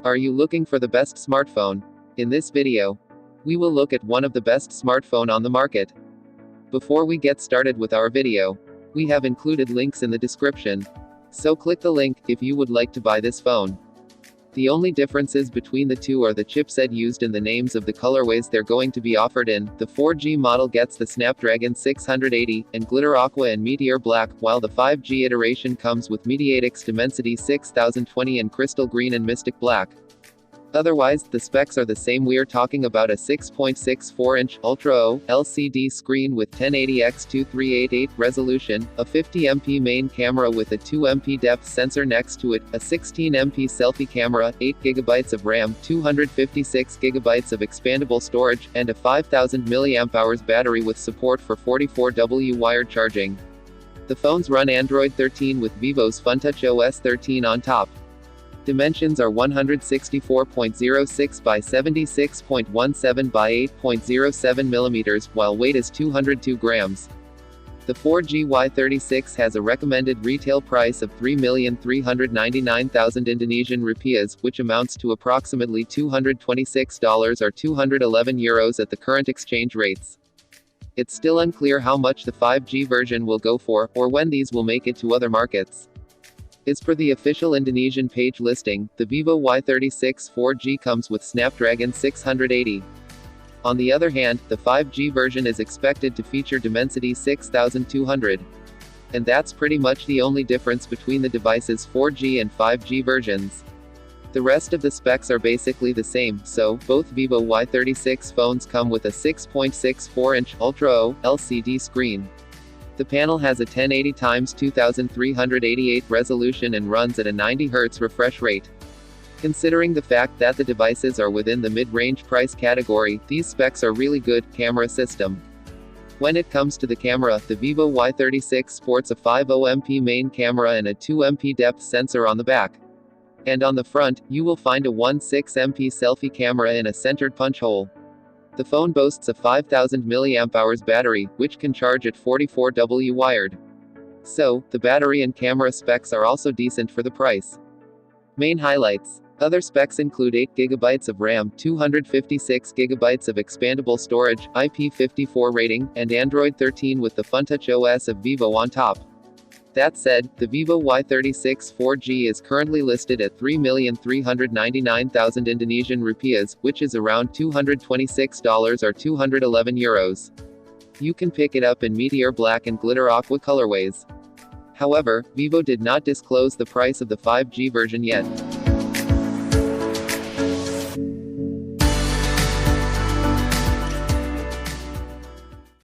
Are you looking for the best smartphone? In this video, we will look at one of the best smartphone on the market. Before we get started with our video, we have included links in the description. So click the link if you would like to buy this phone. The only differences between the two are the chipset used and the names of the colorways they're going to be offered in. The 4G model gets the Snapdragon 680, and Glitter Aqua and Meteor Black, while the 5G iteration comes with MediaTek's Dimensity 6020 and Crystal Green and Mystic Black. Otherwise, the specs are the same. We're talking about a 6.64-inch Ultra LCD screen with 1080x2388 resolution, a 50MP main camera with a 2MP depth sensor next to it, a 16MP selfie camera, 8GB of RAM, 256GB of expandable storage, and a 5000 mAh battery with support for 44W wired charging. The phones run Android 13 with Vivo's FunTouch OS 13 on top. Dimensions are 164.06 by 76.17 by 8.07 mm, while weight is 202 grams. The 4G Y36 has a recommended retail price of 3,399,000 Indonesian rupiahs, which amounts to approximately $226 or 211 euros at the current exchange rates. It's still unclear how much the 5G version will go for, or when these will make it to other markets. As per the official Indonesian page listing, the Vivo Y36 4G comes with Snapdragon 680. On the other hand, the 5G version is expected to feature Dimensity 6200. And that's pretty much the only difference between the device's 4G and 5G versions. The rest of the specs are basically the same, so both Vivo Y36 phones come with a 6.64-inch Ultra LCD screen. The panel has a 1080x2388 resolution and runs at a 90Hz refresh rate. Considering the fact that the devices are within the mid-range price category, these specs are really good. Camera system. When it comes to the camera, the Vivo Y36 sports a 50MP main camera and a 2MP depth sensor on the back. And on the front, you will find a 16MP selfie camera in a centered punch hole. The phone boasts a 5000 mAh battery, which can charge at 44W wired. So, the battery and camera specs are also decent for the price. Main highlights. Other specs include 8GB of RAM, 256GB of expandable storage, IP54 rating, and Android 13 with the FunTouch OS of Vivo on top. That said, the Vivo Y36 4G is currently listed at 3,399,000 Indonesian rupiahs, which is around $226 or 211 euros. You can pick it up in Meteor Black and Glitter Aqua colorways. However, Vivo did not disclose the price of the 5G version yet.